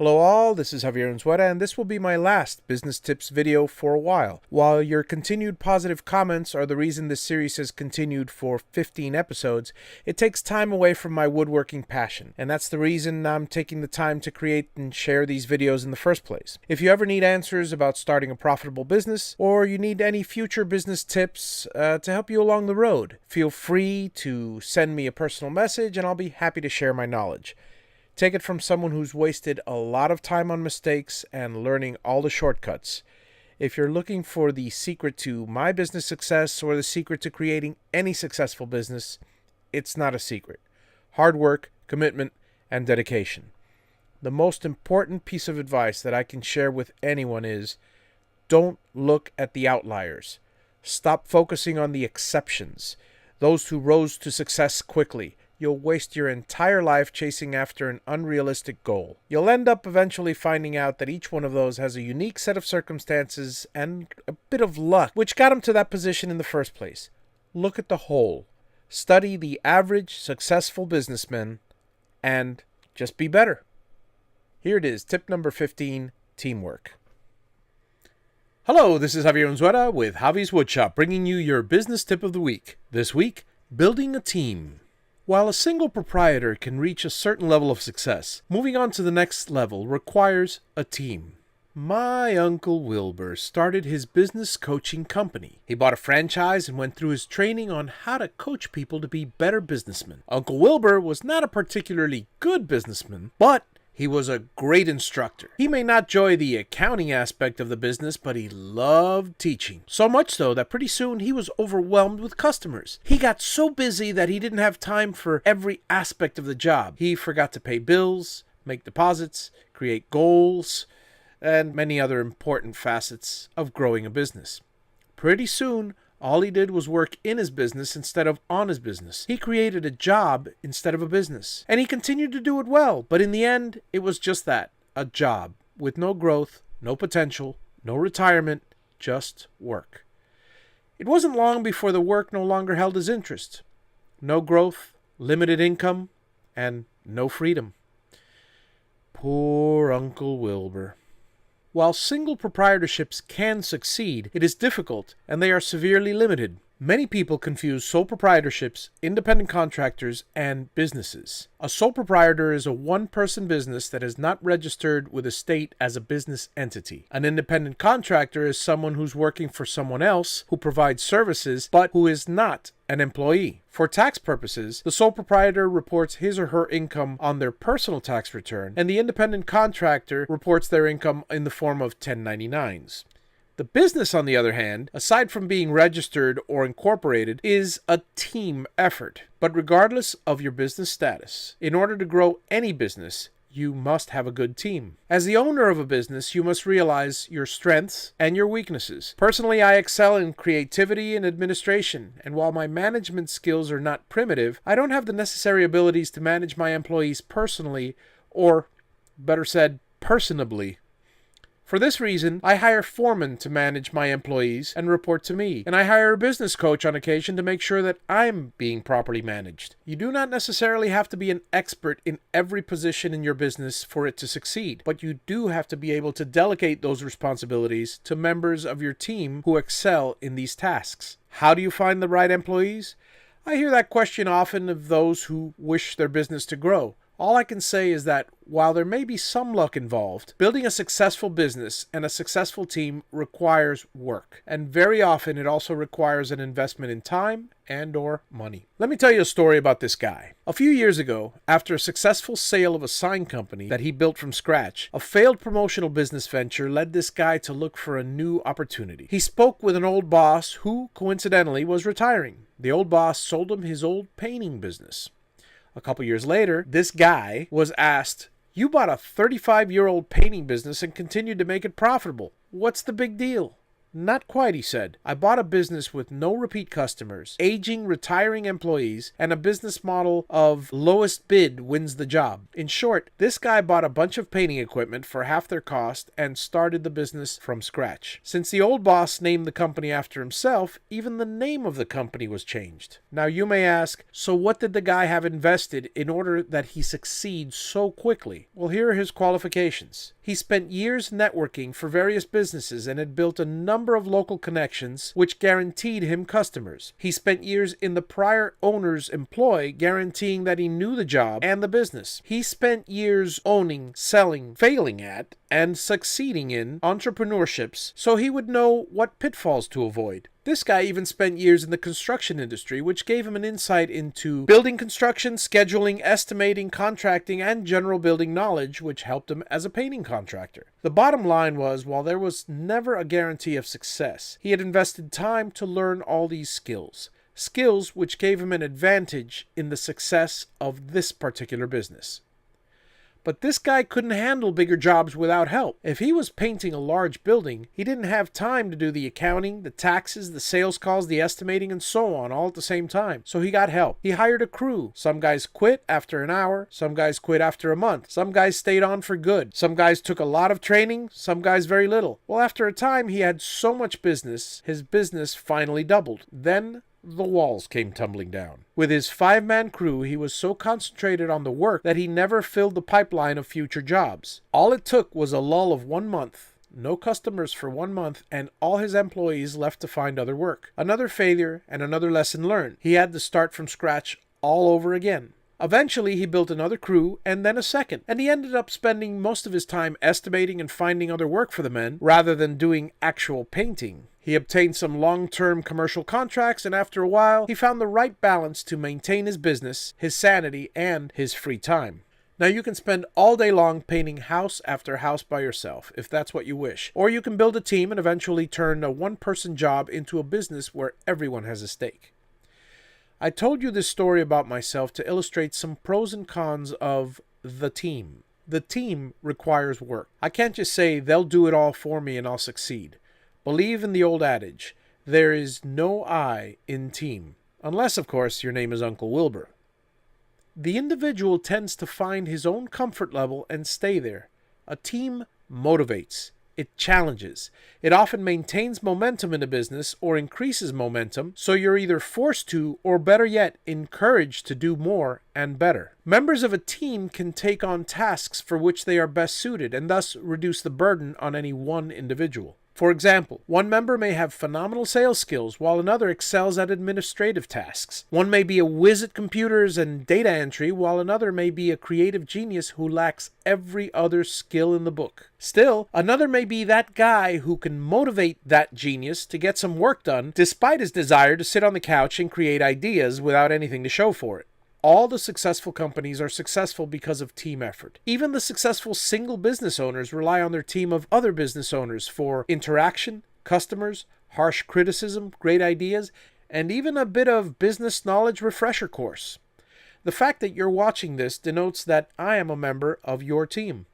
Hello all, this is Javier and this will be my last business tips video for a while. While your continued positive comments are the reason this series has continued for 15 episodes, it takes time away from my woodworking passion, and that's the reason I'm taking the time to create and share these videos in the first place. If you ever need answers about starting a profitable business, or you need any future business tips to help you along the road, feel free to send me a personal message and I'll be happy to share my knowledge. Take it from someone who's wasted a lot of time on mistakes and learning all the shortcuts. If you're looking for the secret to my business success or the secret to creating any successful business, it's not a secret. Hard work, commitment, and dedication. The most important piece of advice that I can share with anyone is, don't look at the outliers. Stop focusing on the exceptions, those who rose to success quickly. You'll waste your entire life chasing after an unrealistic goal. You'll end up eventually finding out that each one of those has a unique set of circumstances and a bit of luck, which got them to that position in the first place. Look at the whole. Study the average successful businessman and just be better. Here it is, tip number 15, teamwork. Hello, this is Javier with Javi's Woodshop, bringing you your business tip of the week. This week, building a team. While a single proprietor can reach a certain level of success, moving on to the next level requires a team. My Uncle Wilbur started his business coaching company. He bought a franchise and went through his training on how to coach people to be better businessmen. Uncle Wilbur was not a particularly good businessman, but he was a great instructor. He may not enjoy the accounting aspect of the business, but he loved teaching. So much so that pretty soon he was overwhelmed with customers. He got so busy that he didn't have time for every aspect of the job. He forgot to pay bills, make deposits, create goals, and many other important facets of growing a business. Pretty soon, all he did was work in his business instead of on his business. He created a job instead of a business. And he continued to do it well, but in the end, it was just that, a job, with no growth, no potential, no retirement, just work. It wasn't long before the work no longer held his interest. No growth, limited income, and no freedom. Poor Uncle Wilbur. While single proprietorships can succeed, it is difficult and they are severely limited. Many people confuse sole proprietorships, independent contractors, and businesses. A sole proprietor is a one-person business that is not registered with a state as a business entity. An independent contractor is someone who's working for someone else who provides services but who is not an employee. For tax purposes, the sole proprietor reports his or her income on their personal tax return, and the independent contractor reports their income in the form of 1099s. The business, on the other hand, aside from being registered or incorporated, is a team effort. But regardless of your business status, in order to grow any business, you must have a good team. As the owner of a business, you must realize your strengths and your weaknesses. Personally, I excel in creativity and administration, and while my management skills are not primitive, I don't have the necessary abilities to manage my employees personally, or, better said, personably. For this reason, I hire foremen to manage my employees and report to me, and I hire a business coach on occasion to make sure that I'm being properly managed. You do not necessarily have to be an expert in every position in your business for it to succeed, but you do have to be able to delegate those responsibilities to members of your team who excel in these tasks. How do you find the right employees? I hear that question often of those who wish their business to grow. All I can say is that while there may be some luck involved, building a successful business and a successful team requires work. And very often it also requires an investment in time and/or money. Let me tell you a story about this guy. A few years ago, after a successful sale of a sign company that he built from scratch, a failed promotional business venture led this guy to look for a new opportunity. He spoke with an old boss who, coincidentally, was retiring. The old boss sold him his old painting business. A couple years later, this guy was asked, "You bought a 35-year-old painting business and continued to make it profitable. What's the big deal?" Not quite, he said. I bought a business with no repeat customers, aging, retiring employees, and a business model of lowest bid wins the job. In short, this guy bought a bunch of painting equipment for half their cost and started the business from scratch. Since the old boss named the company after himself, even the name of the company was changed. Now you may ask, so what did the guy have invested in order that he succeed so quickly? Well, here are his qualifications. He spent years networking for various businesses and had built a number of local connections which guaranteed him customers. He spent years in the prior owner's employ, guaranteeing that he knew the job and the business. He spent years owning, selling, failing at, and succeeding in entrepreneurships, so he would know what pitfalls to avoid. This guy even spent years in the construction industry, which gave him an insight into building construction, scheduling, estimating, contracting, and general building knowledge, which helped him as a painting contractor. The bottom line was, while there was never a guarantee of success, he had invested time to learn all these skills. Skills which gave him an advantage in the success of this particular business. But this guy couldn't handle bigger jobs without help. If he was painting a large building, he didn't have time to do the accounting, the taxes, the sales calls, the estimating, and so on all at the same time. So he got help. He hired a crew. Some guys quit after an hour. Some guys quit after a month. Some guys stayed on for good. Some guys took a lot of training. Some guys very little. Well, after a time, he had so much business, his business finally doubled. Then the walls came tumbling down. With his 5-man crew, he was so concentrated on the work that he never filled the pipeline of future jobs. All it took was a lull of 1 month, no customers for 1 month, and all his employees left to find other work. Another failure and another lesson learned. He had to start from scratch all over again. Eventually, he built another crew and then a second, and he ended up spending most of his time estimating and finding other work for the men rather than doing actual painting. He obtained some long-term commercial contracts, and after a while, he found the right balance to maintain his business, his sanity, and his free time. Now, you can spend all day long painting house after house by yourself, if that's what you wish. Or you can build a team and eventually turn a one-person job into a business where everyone has a stake. I told you this story about myself to illustrate some pros and cons of the team. The team requires work. I can't just say, they'll do it all for me and I'll succeed. Believe in the old adage, there is no I in team. Unless, of course, your name is Uncle Wilbur. The individual tends to find his own comfort level and stay there. A team motivates. It challenges. It often maintains momentum in a business or increases momentum, so you're either forced to, or better yet, encouraged to do more and better. Members of a team can take on tasks for which they are best suited and thus reduce the burden on any one individual. For example, one member may have phenomenal sales skills while another excels at administrative tasks. One may be a whiz at computers and data entry while another may be a creative genius who lacks every other skill in the book. Still, another may be that guy who can motivate that genius to get some work done despite his desire to sit on the couch and create ideas without anything to show for it. All the successful companies are successful because of team effort. Even the successful single business owners rely on their team of other business owners for interaction, customers, harsh criticism, great ideas, and even a bit of business knowledge refresher course. The fact that you're watching this denotes that I am a member of your team.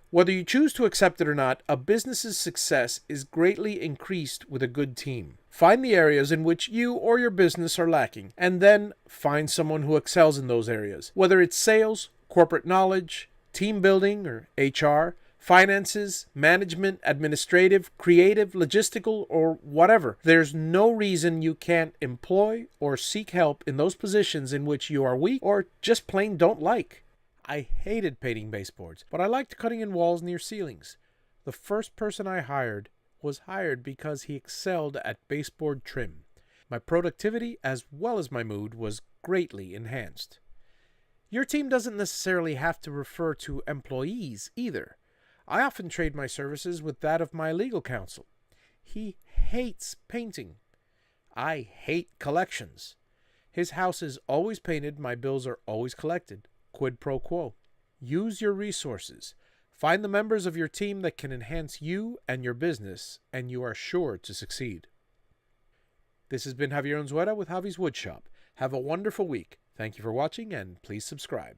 Whether you choose to accept it or not, a business's success is greatly increased with a good team. Find the areas in which you or your business are lacking, and then find someone who excels in those areas. Whether it's sales, corporate knowledge, team building, or HR, finances, management, administrative, creative, logistical, or whatever. There's no reason you can't employ or seek help in those positions in which you are weak or just plain don't like. I hated painting baseboards, but I liked cutting in walls near ceilings. The first person I hired was hired because he excelled at baseboard trim. My productivity as well as my mood was greatly enhanced. Your team doesn't necessarily have to refer to employees either. I often trade my services with that of my legal counsel. He hates painting. I hate collections. His house is always painted, my bills are always collected. Quid pro quo. Use your resources. Find the members of your team that can enhance you and your business, and you are sure to succeed. This has been Javier Unzueta with Javi's Woodshop. Have a wonderful week. Thank you for watching, and please subscribe.